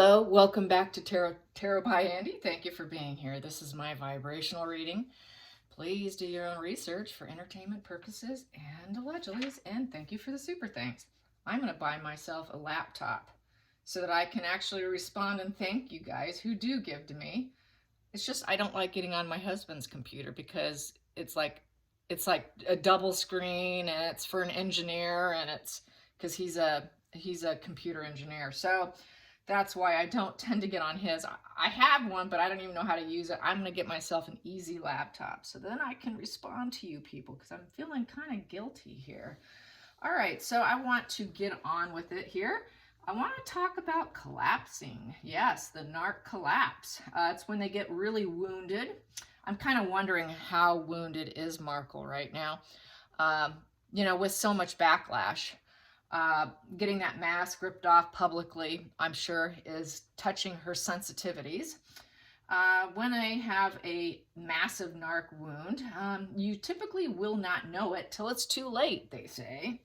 Hello, welcome back to Tarot by Andy. Thank you for being here. This is my vibrational reading. Please do your own research for entertainment purposes and allegedly, and thank you for the super thanks. I'm going to buy myself a laptop so that I can actually respond and thank you guys who do give to me. It's just I don't like getting on my husband's computer because it's like a double screen, and it's for an engineer, and it's because he's a computer engineer. So that's why I don't tend to get on his. I have one, but I don't even know how to use it. I'm going to get myself an easy laptop so then I can respond to you people because I'm feeling kind of guilty here. All right, so I want to get on with it here. I want to talk about collapsing. Yes, the Narc collapse. It's when they get really wounded. I'm kind of wondering how wounded is Markle right now, with so much backlash. Getting that mask ripped off publicly, I'm sure, is touching her sensitivities. When I have a massive narc wound, you typically will not know it till it's too late, they say.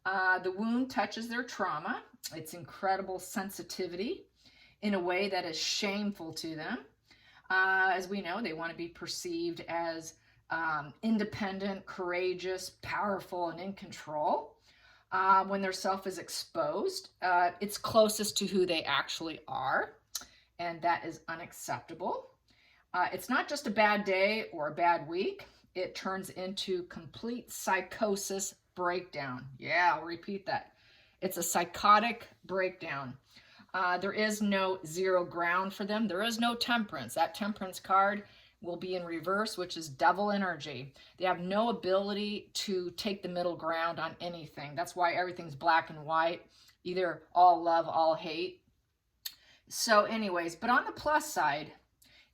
The wound touches their trauma, its incredible sensitivity, in a way that is shameful to them. As we know, they want to be perceived as independent, courageous, powerful, and in control. When their self is exposed, it's closest to who they actually are, and that is unacceptable. It's not just a bad day or a bad week. It turns into complete psychosis breakdown. Yeah, I'll repeat that. It's a psychotic breakdown. There is no zero ground for them. There is no temperance. That temperance card will be in reverse, which is devil energy. They have no ability to take the middle ground on anything. That's why everything's black and white, either all love, all hate. So anyways, but on the plus side,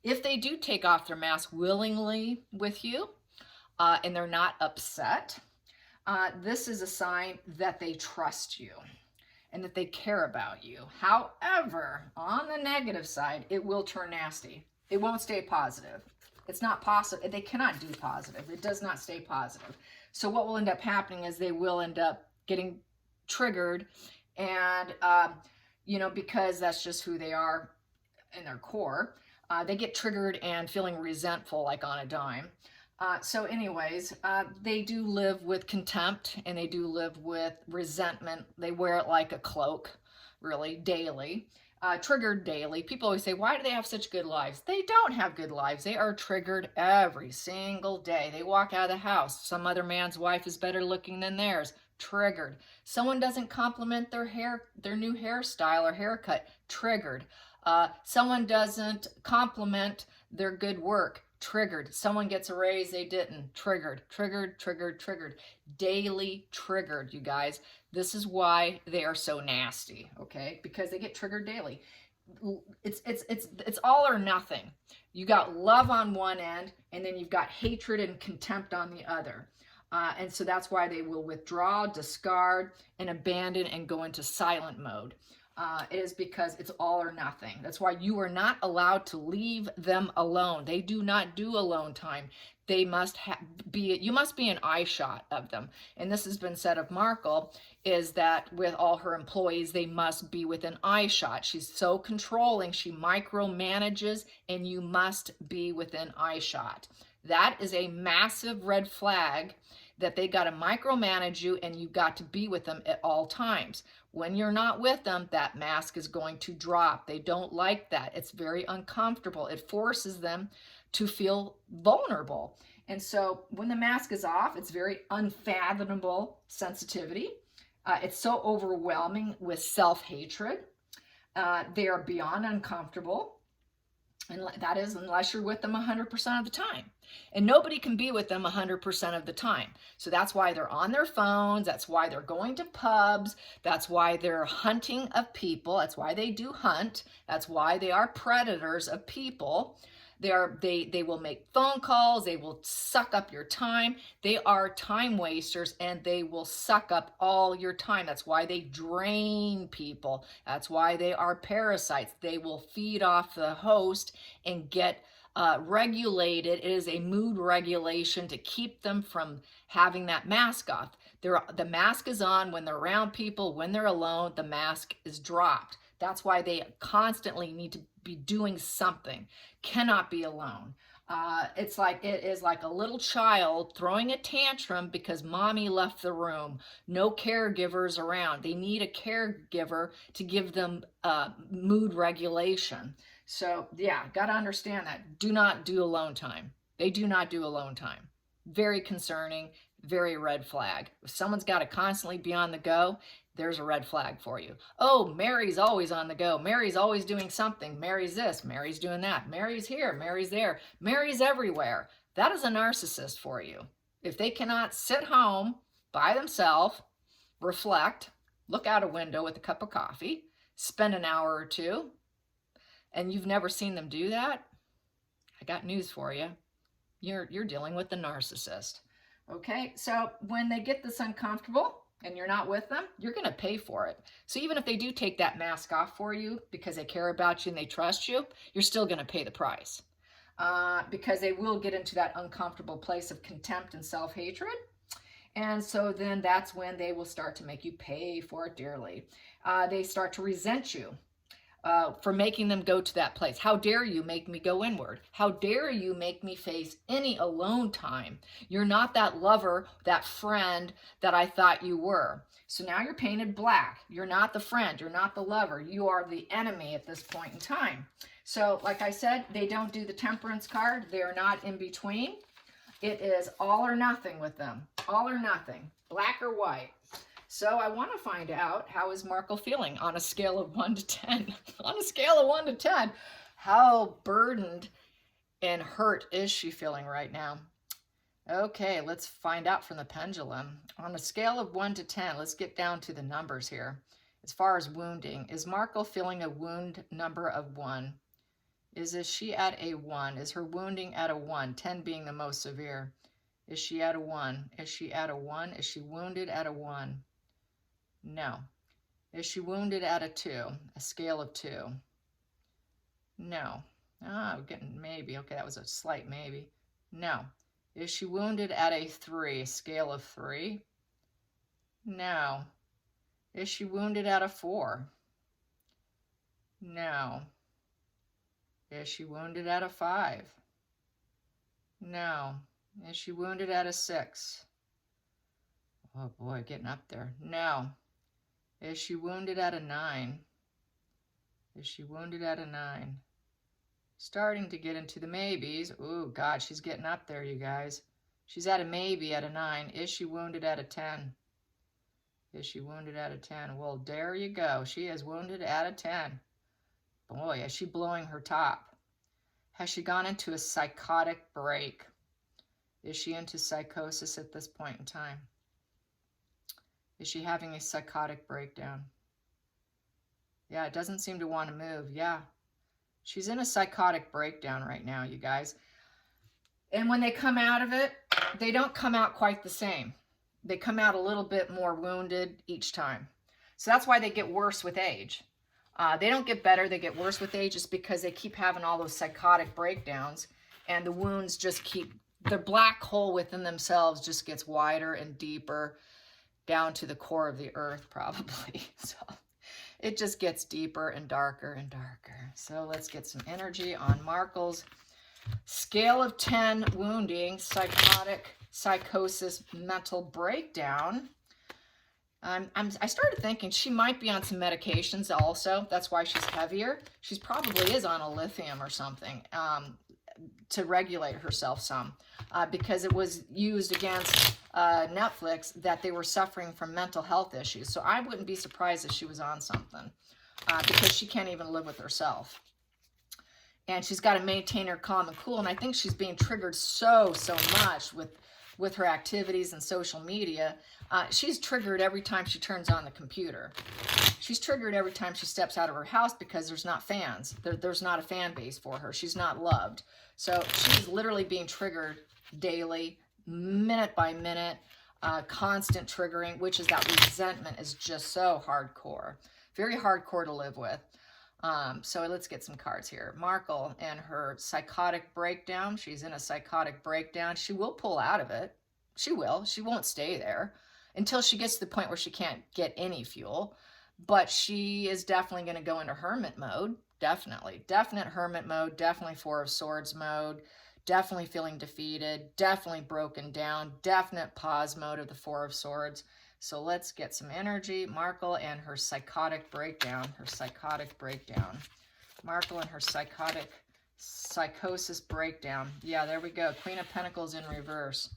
if they do take off their mask willingly with you, and they're not upset, this is a sign that they trust you and that they care about you. However, on the negative side, it will turn nasty. It won't stay positive. It's not possible. They cannot do positive. It does not stay positive. So what will end up happening is they will end up getting triggered, and because that's just who they are in their core, they get triggered and feeling resentful like on a dime. So anyways, they do live with contempt, and they do live with resentment. They wear it like a cloak, really, daily. Triggered daily. People always say, why do they have such good lives? They don't have good lives. They are triggered every single day. They walk out of the house. Some other man's wife is better looking than theirs. Triggered. Someone doesn't compliment their hair, their new hairstyle or haircut. Triggered. Someone doesn't compliment their good work. Triggered. Someone gets a raise, they didn't. Triggered, triggered, triggered, triggered. Daily triggered, you guys. This is why they are so nasty, okay? Because they get triggered daily. It's all or nothing. You got love on one end, and then you've got hatred and contempt on the other. And so that's why they will withdraw, discard, and abandon and go into silent mode. It is because it's all or nothing. That's why you are not allowed to leave them alone. They do not do alone time. They must you must be an eye shot of them. And this has been said of Markle, is that with all her employees, they must be within eye shot. She's so controlling. She micromanages, and you must be within eye shot. That is a massive red flag that they got to micromanage you, and you got to be with them at all times. When you're not with them, that mask is going to drop. They don't like that. It's very uncomfortable. It forces them to feel vulnerable. And so when the mask is off, it's very unfathomable sensitivity. It's so overwhelming with self-hatred. They are beyond uncomfortable. And that is unless you're with them 100% of the time. And nobody can be with them 100% of the time. So that's why they're on their phones. That's why they're going to pubs. That's why they're hunting of people. That's why they do hunt. That's why they are predators of people. They will make phone calls. They will suck up your time. They are time wasters, and they will suck up all your time. That's why they drain people. That's why they are parasites. They will feed off the host and get regulated. It is a mood regulation to keep them from having that mask off. The mask is on when they're around people. When they're alone, the mask is dropped. That's why they constantly need to be doing something, cannot be alone. It is like a little child throwing a tantrum because mommy left the room. No caregivers around. They need a caregiver to give them mood regulation. So yeah, got to understand that. Do not do alone time. They do not do alone time. Very concerning, very red flag. If someone's got to constantly be on the go, there's a red flag for you. Oh, Mary's always on the go. Mary's always doing something. Mary's this, Mary's doing that. Mary's here, Mary's there. Mary's everywhere. That is a narcissist for you. If they cannot sit home by themselves, reflect, look out a window with a cup of coffee, spend an hour or two, and you've never seen them do that, I got news for you. You're dealing with the narcissist. Okay, so when they get this uncomfortable, and you're not with them, you're going to pay for it. So even if they do take that mask off for you because they care about you and they trust you, you're still going to pay the price. Because they will get into that uncomfortable place of contempt and self-hatred. And so then that's when they will start to make you pay for it dearly. They start to resent you for making them go to that place. How dare you make me go inward? How dare you make me face any alone time? You're not that lover, that friend that I thought you were. So now you're painted black. You're not the friend. You're not the lover. You are the enemy at this point in time. So like I said, they don't do the temperance card. They're not in between. It is all or nothing with them. All or nothing. Black or white. So I want to find out, how is Markle feeling on a scale of 1 to 10? On a scale of 1 to 10, how burdened and hurt is she feeling right now? Okay, let's find out from the pendulum. On a scale of 1 to 10, let's get down to the numbers here. As far as wounding, is Markle feeling a wound number of 1? Is she at a 1? Is her wounding at a 1? 10 being the most severe. Is she at a 1? Is she at a 1? Is she wounded at a 1? No. Is she wounded at a 2? A scale of 2? No. Oh, getting maybe. Okay, that was a slight maybe. No. Is she wounded at a 3? A scale of 3? No. Is she wounded at a 4? No. Is she wounded at a 5? No. Is she wounded at a 6? Oh boy, getting up there. No. Is she wounded at a 9? Is she wounded at a 9? Starting to get into the maybes. Ooh, God, she's getting up there, you guys. She's at a maybe at a 9. Is she wounded at a 10? Is she wounded at a 10? Well, there you go. She is wounded at a 10. Boy, is she blowing her top. Has she gone into a psychotic break? Is she into psychosis at this point in time? Is she having a psychotic breakdown? Yeah, it doesn't seem to want to move. Yeah, she's in a psychotic breakdown right now, you guys. And when they come out of it, they don't come out quite the same. They come out a little bit more wounded each time. So that's why they get worse with age. They don't get better, they get worse with age, just because they keep having all those psychotic breakdowns, and the wounds just keep, the black hole within themselves just gets wider and deeper, down to the core of the earth probably. So it just gets deeper and darker and darker. So let's get some energy on Markle's scale of 10 wounding, psychotic, psychosis, mental breakdown. I started thinking she might be on some medications also. That's why she's heavier. She probably is on a lithium or something to regulate herself some, because it was used against Netflix that they were suffering from mental health issues. So I wouldn't be surprised if she was on something, because she can't even live with herself. And she's got to maintain her calm and cool. And I think she's being triggered so much with her activities and social media. She's triggered every time she turns on the computer. She's triggered every time she steps out of her house because there's not fans. There's not a fan base for her. She's not loved. So she's literally being triggered daily, minute by minute, constant triggering, which is that resentment is just so hardcore. Very hardcore to live with. So let's get some cards here. Markle and her psychotic breakdown. She's in a psychotic breakdown. She will pull out of it. She will. She won't stay there until she gets to the point where she can't get any fuel. but she is definitely going to go into hermit mode. Definite hermit mode, definitely Four of Swords mode, definitely feeling defeated, definitely broken down, definite pause mode of the Four of Swords. So let's get some energy. Markle and her psychotic breakdown, Markle and her psychosis breakdown. Yeah, there we go. Queen of Pentacles in reverse.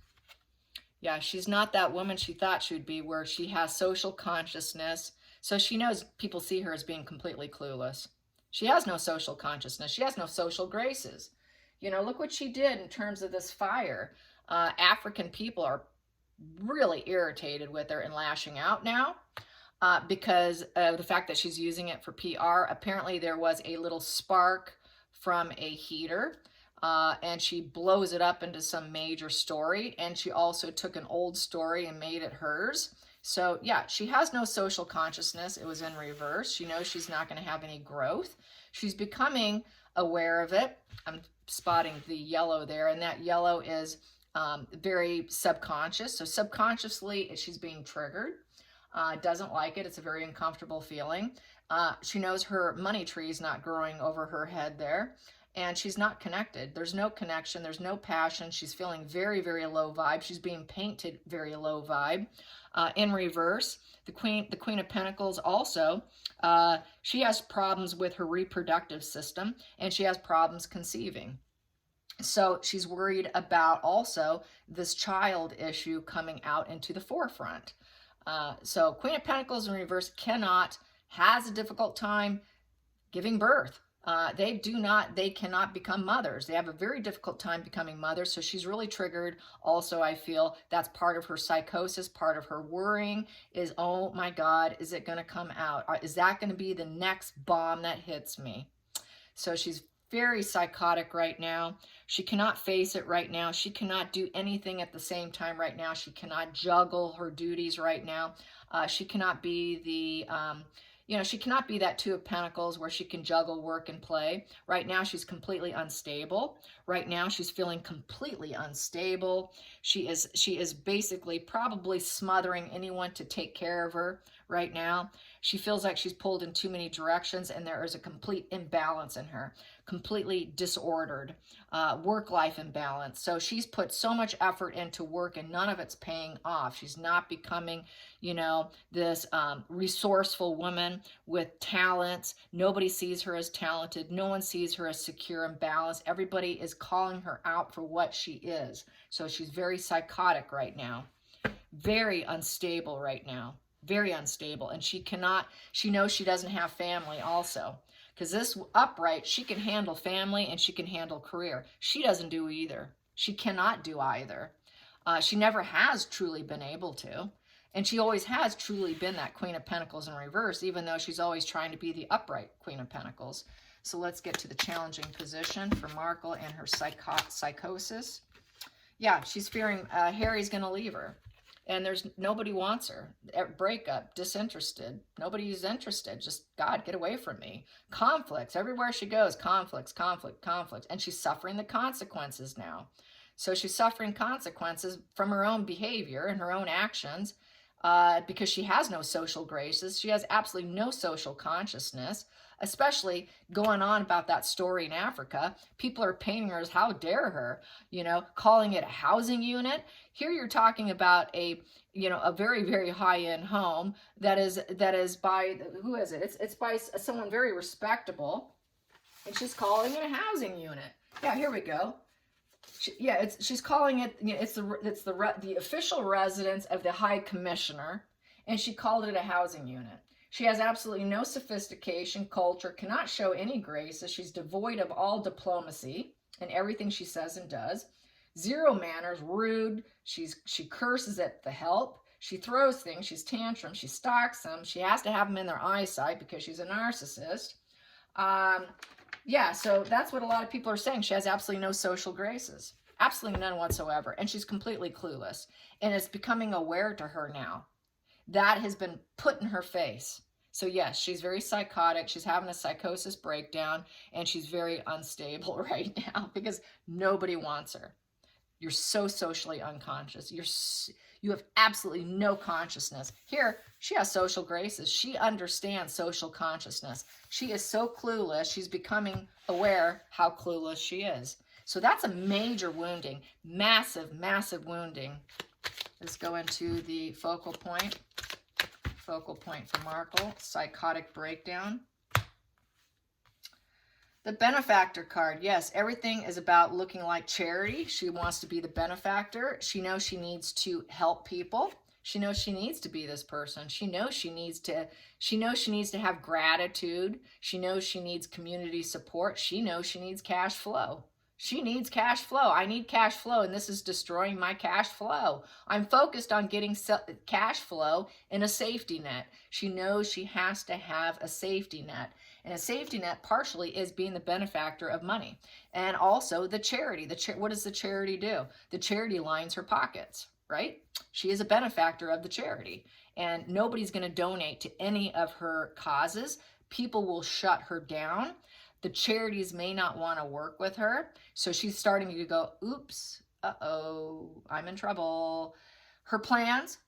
Yeah, she's not that woman she thought she would be, where she has social consciousness. So she knows people see her as being completely clueless. She has no social consciousness. She has no social graces. You know, look what she did in terms of this fire. African people are really irritated with her and lashing out now because of the fact that she's using it for PR. Apparently there was a little spark from a heater and she blows it up into some major story. And she also took an old story and made it hers. So yeah, she has no social consciousness. It was in reverse. She knows she's not going to have any growth. She's becoming aware of it. I'm spotting the yellow there, and that yellow is very subconscious. So subconsciously, she's being triggered. Doesn't like it. It's a very uncomfortable feeling. She knows her money tree is not growing over her head there, and she's not connected. There's no connection. There's no passion. She's feeling very, very low vibe. She's being painted very low vibe. In reverse, the Queen of Pentacles also, she has problems with her reproductive system, and she has problems conceiving. So she's worried about also this child issue coming out into the forefront. So Queen of Pentacles in reverse has a difficult time giving birth. They cannot become mothers. They have a very difficult time becoming mothers. So she's really triggered. Also, I feel that's part of her psychosis, part of her worrying is, oh my God, is it going to come out? Is that going to be the next bomb that hits me? So she's very psychotic right now. She cannot face it right now. She cannot do anything at the same time right now. She cannot juggle her duties right now. She cannot be she cannot be that Two of Pentacles where she can juggle work and play. Right now, she's completely unstable. Right now, she's feeling completely unstable. She is basically probably smothering anyone to take care of her right now. She feels like she's pulled in too many directions, and there is a complete imbalance in her, completely disordered, work-life imbalance. So she's put so much effort into work, and none of it's paying off. She's not becoming, this resourceful woman with talents. Nobody sees her as talented. No one sees her as secure and balanced. Everybody is calling her out for what she is. So she's very psychotic right now, very unstable right now. Very unstable. And she knows she doesn't have family also. Because this upright, she can handle family and she can handle career. She doesn't do either. She cannot do either. She never has truly been able to. And she always has truly been that Queen of Pentacles in reverse, even though she's always trying to be the upright Queen of Pentacles. So let's get to the challenging position for Markle and her psychosis. Yeah, she's fearing Harry's going to leave her. And nobody wants her. Breakup, disinterested. Nobody's interested. Just, God, get away from me. Conflicts. Everywhere she goes, conflicts. And she's suffering the consequences now. So she's suffering consequences from her own behavior and her own actions because she has no social graces. She has absolutely no social consciousness, especially going on about that story in Africa. People are painting her as, how dare her, calling it a housing unit. Here you're talking about a very, very high-end home that is by, who is it? It's by someone very respectable, and she's calling it a housing unit. Yeah, here we go. She's calling it, it's the official residence of the High Commissioner, and she called it a housing unit. She has absolutely no sophistication, culture, cannot show any graces. She's devoid of all diplomacy in everything she says and does. Zero manners, rude. She curses at the help. She throws things. She's tantrum. She stalks them. She has to have them in their eyesight because she's a narcissist. Yeah, so that's what a lot of people are saying. She has absolutely no social graces. Absolutely none whatsoever. And she's completely clueless. And it's becoming aware to her now. That has been put in her face. So yes, she's very psychotic. She's having a psychosis breakdown, and she's very unstable right now because nobody wants her. You're so socially unconscious. You have absolutely no consciousness. Here, she has social graces. She understands social consciousness. She is so clueless. She's becoming aware how clueless she is. So that's a major wounding, massive, massive wounding. Let's go into the focal point. Focal point for Markle, psychotic breakdown. The benefactor card, yes, everything is about looking like charity. She wants to be the benefactor. She knows she needs to help people. She knows she needs to be this person. She knows she needs to have gratitude. She knows she needs community support. She knows she needs cash flow. She needs cash flow. I need cash flow, and this is destroying my cash flow. I'm focused on getting cash flow in a safety net. She knows she has to have a safety net. And a safety net partially is being the benefactor of money. And also the charity. What does the charity do? The charity lines her pockets, right? She is a benefactor of the charity. And nobody's going to donate to any of her causes. People will shut her down. The charities may not want to work with her. So she's starting to go, oops, uh-oh, I'm in trouble. Her plans,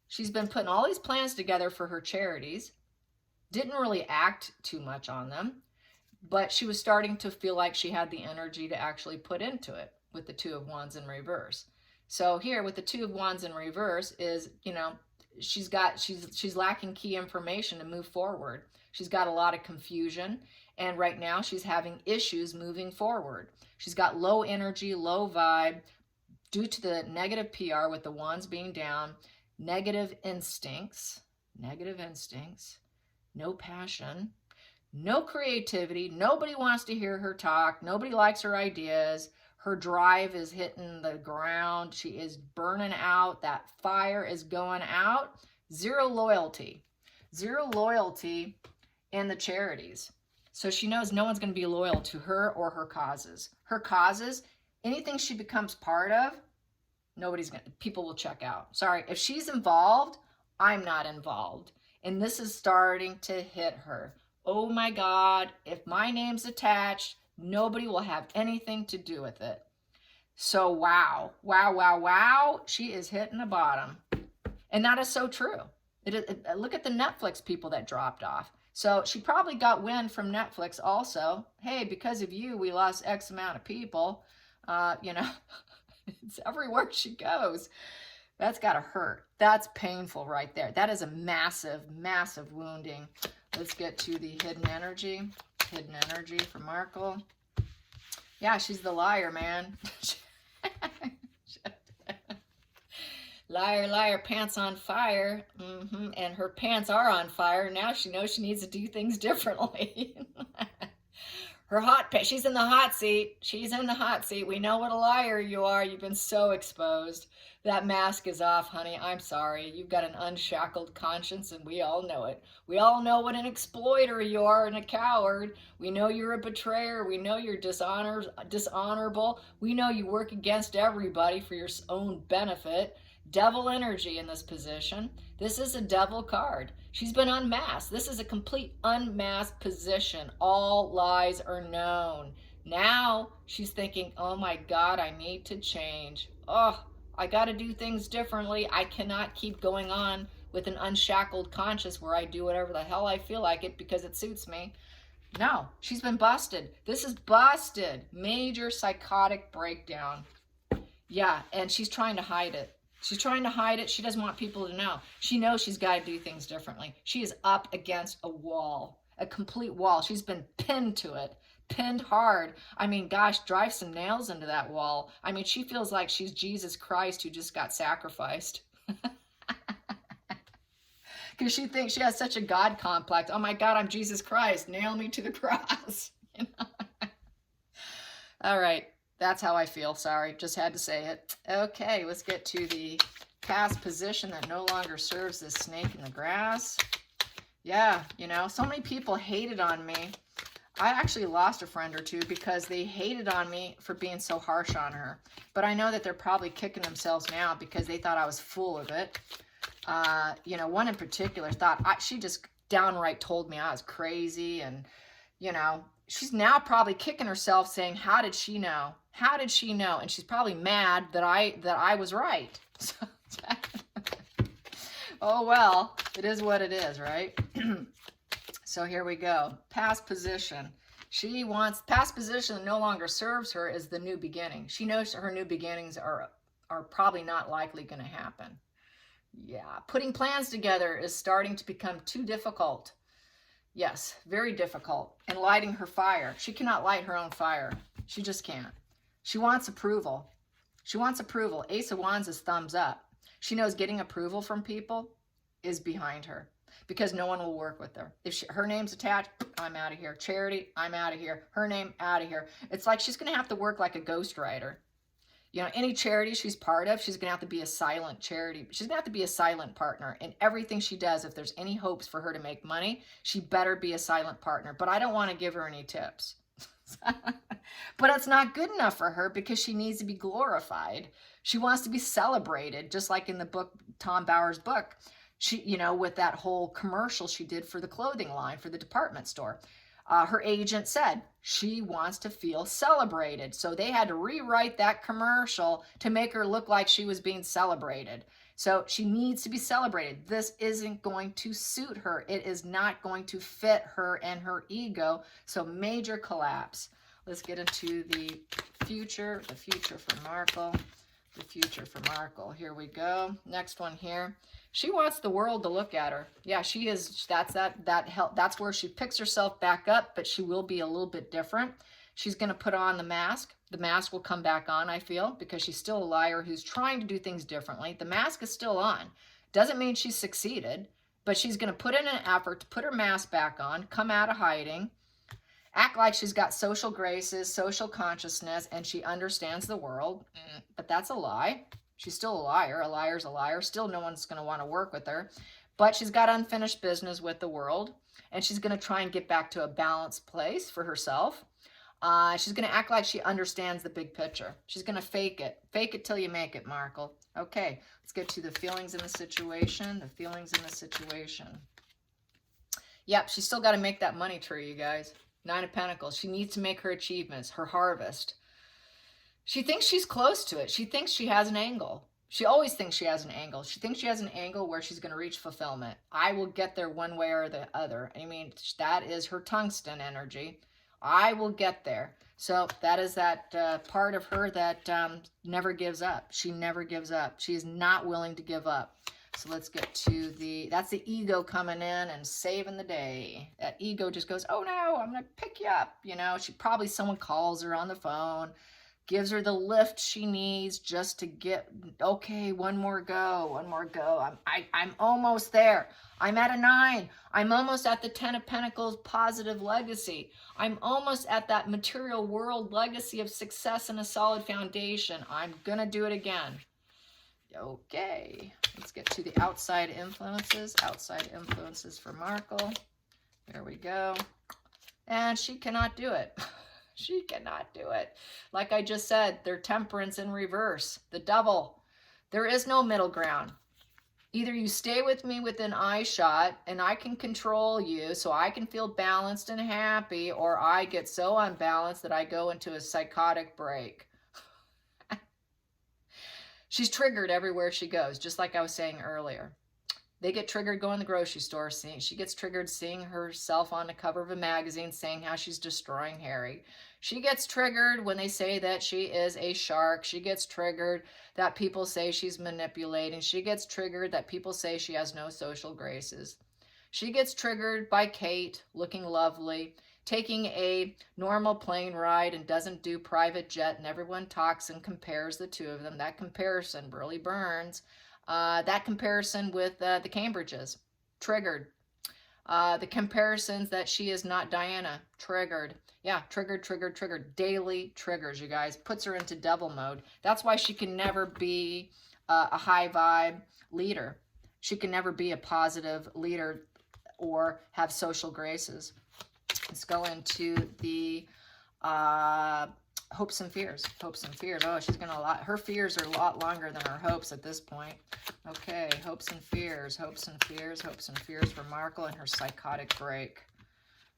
she's been putting all these plans together for her charities. Didn't really act too much on them, but she was starting to feel like she had the energy to actually put into it with the Two of Wands in reverse. So here with the Two of Wands in reverse is, you know, she's lacking key information to move forward. She's got a lot of confusion, and right now she's having issues moving forward. She's got low energy, low vibe due to the negative PR with the wands being down, negative instincts, no passion, no creativity. Nobody wants to hear her talk. Nobody likes her ideas. Her drive is hitting the ground. She is burning out. That fire is going out. Zero loyalty in the charities. So she knows no one's going to be loyal to her or her causes. Her causes, anything she becomes part of, people will check out. Sorry, if she's involved, I'm not involved. And this is starting to hit her. Oh my God, if my name's attached, nobody will have anything to do with it. So wow, she is hitting the bottom. And that is so true. Look at the Netflix people that dropped off. So she probably got wind from Netflix also. Hey, because of you, we lost X amount of people. You know, it's everywhere she goes. That's got to hurt. That's painful right there. That is a massive, massive wounding. Let's get to the hidden energy. Hidden energy for Markle. Yeah, she's the liar, man. Liar, liar, pants on fire. And her pants are on fire. Now she knows she needs to do things differently. She's in the hot seat. She's in the hot seat. We know what a liar you are. You've been so exposed. That mask is off, honey. I'm sorry. You've got an unshackled conscience, and we all know it. We all know what an exploiter you are and a coward. We know you're a betrayer. We know you're dishonorable. We know you work against everybody for your own benefit. Devil energy in this position. This is a devil card. She's been unmasked. This is a complete unmasked position. All lies are known. Now she's thinking, oh my God, I need to change. Oh, I got to do things differently. I cannot keep going on with an unshackled conscience where I do whatever the hell I feel like it because it suits me. No, she's been busted. This is busted. Major psychotic breakdown. Yeah, and she's trying to hide it. She's trying to hide it. She doesn't want people to know. She knows she's got to do things differently. She is up against a wall, a complete wall. She's been pinned to it, pinned hard. I mean, gosh, drive some nails into that wall. I mean, she feels like she's Jesus Christ who just got sacrificed. Because she thinks she has such a God complex. Oh my God, I'm Jesus Christ. Nail me to the cross. You know? All right. That's how I feel. Sorry, just had to say it. Okay, let's get to the past position that no longer serves this snake in the grass. Yeah, you know, so many people hated on me. I actually lost a friend or two because they hated on me for being so harsh on her. But I know that they're probably kicking themselves now because they thought I was full of it. You know, one in particular thought, she just downright told me I was crazy and, you know, she's now probably kicking herself saying, how did she know? How did she know? And she's probably mad that I was right. So, oh, well, it is what it is, right? So here we go. Past position. She wants past position that no longer serves her is the new beginning. She knows her new beginnings are probably not likely going to happen. Yeah, putting plans together is starting to become too difficult. Yes, very difficult. And lighting her fire. She cannot light her own fire. She just can't. She wants approval. She wants approval. Ace of Wands is thumbs up. She knows getting approval from people is behind her because no one will work with her. If her name's attached, I'm out of here. Charity, I'm out of here. Her name, out of here. It's like she's going to have to work like a ghostwriter. You know, any charity she's part of, she's going to have to be a silent charity. She's going to have to be a silent partner in everything she does. If there's any hopes for her to make money, she better be a silent partner. But I don't want to give her any tips. But it's not good enough for her because she needs to be glorified. She wants to be celebrated, just like in the book, Tom Bauer's book. She, you know, with that whole commercial she did for the clothing line for the department store. Her agent said she wants to feel celebrated. So they had to rewrite that commercial to make her look like she was being celebrated. So she needs to be celebrated. This isn't going to suit her. It is not going to fit her and her ego. So major collapse. Let's get into the future for Markle. The future for Markle. Here we go. Next one here. She wants the world to look at her. Yeah, she is. That's where she picks herself back up, but she will be a little bit different. She's going to put on the mask. The mask will come back on, I feel, because she's still a liar who's trying to do things differently. The mask is still on. Doesn't mean she's succeeded, but she's going to put in an effort to put her mask back on, come out of hiding, act like she's got social graces, social consciousness, and she understands the world. But that's a lie. She's still a liar. A liar's a liar. Still no one's going to want to work with her. But she's got unfinished business with the world. And she's going to try and get back to a balanced place for herself. She's going to act like she understands the big picture. She's going to fake it. Fake it till you make it, Markle. Okay, let's get to the feelings in the situation. The feelings in the situation. Yep, she's still got to make that money tree, you guys. 9 of Pentacles. She needs to make her achievements, her harvest. She thinks she's close to it. She thinks she has an angle. She always thinks she has an angle. She thinks she has an angle where she's going to reach fulfillment. I will get there one way or the other. I mean, that is her tungsten energy. I will get there. So that is that part of her that never gives up. She never gives up. She is not willing to give up. So let's get to that's the ego coming in and saving the day. That ego just goes, oh no, I'm going to pick you up. You know, someone calls her on the phone, gives her the lift she needs just to get, okay, one more go. I'm almost there. I'm at a 9. I'm almost at the 10 of Pentacles positive legacy. I'm almost at that material world legacy of success and a solid foundation. I'm going to do it again. Okay, let's get to the outside influences. Outside influences for Markle. There we go. And she cannot do it. She cannot do it. Like I just said, they're temperance in reverse. The devil. There is no middle ground. Either you stay with me within eye shot and I can control you so I can feel balanced and happy, or I get so unbalanced that I go into a psychotic break. She's triggered everywhere she goes, just like I was saying earlier. They get triggered going to the grocery store. She gets triggered seeing herself on the cover of a magazine saying how she's destroying Harry. She gets triggered when they say that she is a shark. She gets triggered that people say she's manipulating. She gets triggered that people say she has no social graces. She gets triggered by Kate looking lovely, taking a normal plane ride and doesn't do private jet, and everyone talks and compares the two of them. That comparison really burns. That comparison with the Cambridges, triggered. The comparisons that she is not Diana, triggered. Yeah, triggered. Daily triggers, you guys. Puts her into devil mode. That's why she can never be a high vibe leader. She can never be a positive leader or have social graces. Let's go into the hopes and fears. Hopes and fears. Oh, she's gonna her fears are a lot longer than her hopes at this point. Okay, hopes and fears. Hopes and fears for Markle and her psychotic break.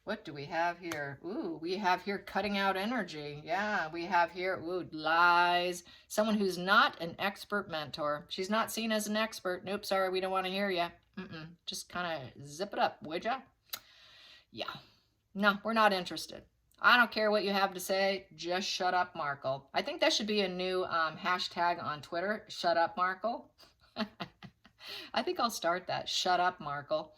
What do we have here? Ooh, we have here cutting out energy. Yeah, we have here, ooh, lies. Someone who's not an expert mentor. She's not seen as an expert. Nope, sorry, we don't want to hear you. Just kind of zip it up, would ya? Yeah. No, we're not interested. I don't care what you have to say. Just shut up, Markle. I think that should be a new hashtag on Twitter. Shut up, Markle. I think I'll start that. Shut up, Markle.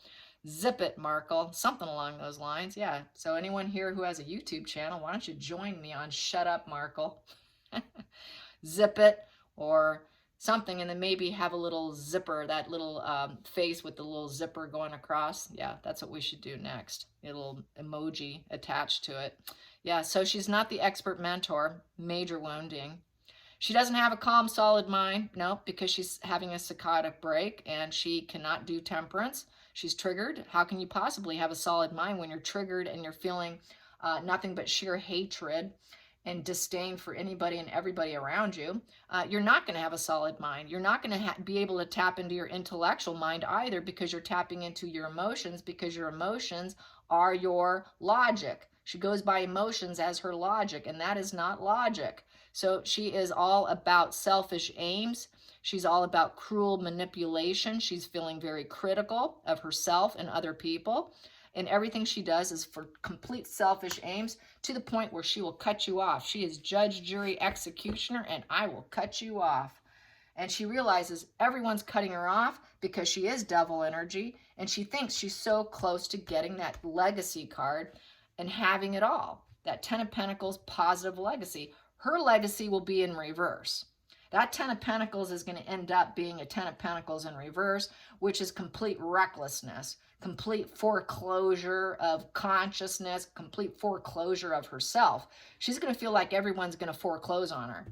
Zip it, Markle. Something along those lines. Yeah. So anyone here who has a YouTube channel, why don't you join me on Shut Up, Markle? Zip it or something, and then maybe have a little zipper, that little face with the little zipper going across. Yeah, that's what we should do next. A little emoji attached to it. Yeah, so she's not the expert mentor. Major wounding. She doesn't have a calm, solid mind. No, because she's having a psychotic break and she cannot do temperance. She's triggered. How can you possibly have a solid mind when you're triggered and you're feeling nothing but sheer hatred and disdain for anybody and everybody around you? You're not going to have a solid mind. You're not going to be able to tap into your intellectual mind either, because you're tapping into your emotions, because your emotions are your logic. She goes by emotions as her logic, and that is not logic. So she is all about selfish aims. She's all about cruel manipulation. She's feeling very critical of herself and other people. And everything she does is for complete selfish aims, to the point where she will cut you off. She is judge, jury, executioner, and I will cut you off. And she realizes everyone's cutting her off because she is devil energy, and she thinks she's so close to getting that legacy card and having it all. That 10 of Pentacles positive legacy. Her legacy will be in reverse. That 10 of Pentacles is going to end up being a 10 of Pentacles in reverse, which is complete recklessness, complete foreclosure of consciousness, complete foreclosure of herself. She's going to feel like everyone's going to foreclose on her.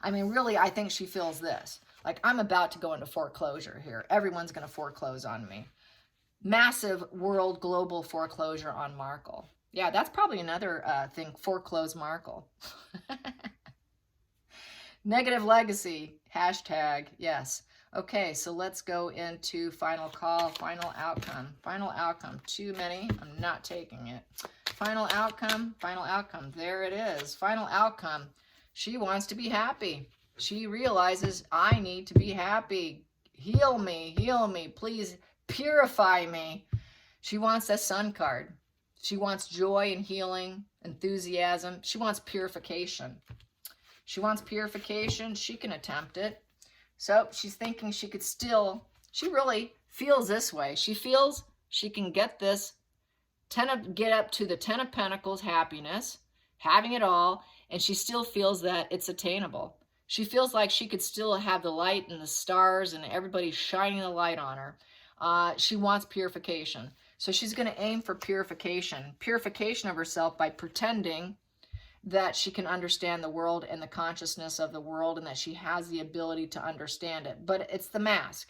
I mean, really, I think she feels this. Like, I'm about to go into foreclosure here. Everyone's going to foreclose on me. Massive world, global foreclosure on Markle. Yeah, that's probably another thing, foreclose Markle. Negative legacy, hashtag, yes. Okay, so let's go into final call, final outcome. Final outcome, too many, I'm not taking it. Final outcome, there it is. Final outcome, she wants to be happy. She realizes, I need to be happy. Heal me, please purify me. She wants a sun card. She wants joy and healing, enthusiasm. She wants purification. She wants purification. She can attempt it. So she's thinking she could still, she really feels this way. She feels she can get this, get up to the 10 of Pentacles happiness, having it all, and she still feels that it's attainable. She feels like she could still have the light and the stars and everybody shining the light on her. She wants purification. So she's going to aim for purification. Purification of herself by pretending that she can understand the world and the consciousness of the world, and that she has the ability to understand it. But it's the mask.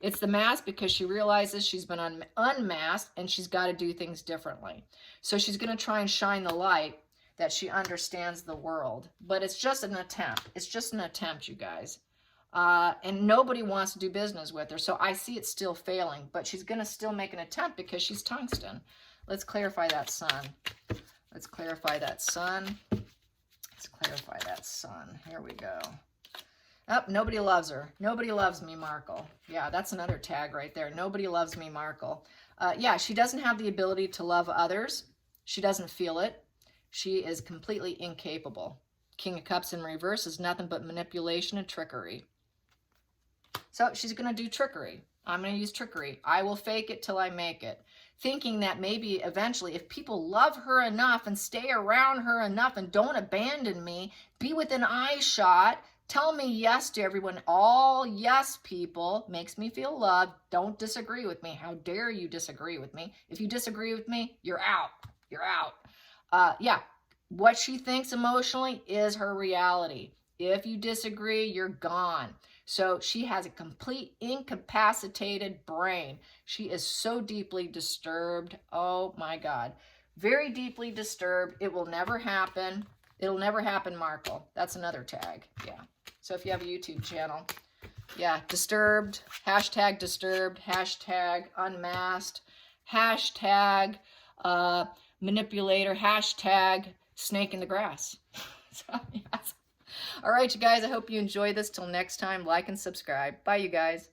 It's the mask because she realizes she's been unmasked and she's got to do things differently. So she's going to try and shine the light that she understands the world. But it's just an attempt. It's just an attempt, you guys. And nobody wants to do business with her. So I see it still failing. But she's going to still make an attempt because she's tungsten. Let's clarify that sun. Let's clarify that sun. Let's clarify that sun. Here we go. Oh, nobody loves her. Nobody loves me, Markle. Yeah, that's another tag right there. Nobody loves me, Markle. Yeah, she doesn't have the ability to love others. She doesn't feel it. She is completely incapable. King of Cups in reverse is nothing but manipulation and trickery. So she's going to do trickery. I'm going to use trickery. I will fake it till I make it. Thinking that maybe eventually, if people love her enough and stay around her enough and don't abandon me, be within eye shot, tell me yes to everyone, all yes people, makes me feel loved, don't disagree with me. How dare you disagree with me? If you disagree with me, you're out. You're out. Yeah, what she thinks emotionally is her reality. If you disagree, you're gone. So she has a complete incapacitated brain. She is so deeply disturbed. Oh my God. Very deeply disturbed. It will never happen. It'll never happen, Markle. That's another tag. Yeah. So if you have a YouTube channel, yeah, disturbed, hashtag unmasked, hashtag manipulator, hashtag snake in the grass. So, yes. All right, you guys, I hope you enjoy this. Till next time, like and subscribe. Bye, you guys.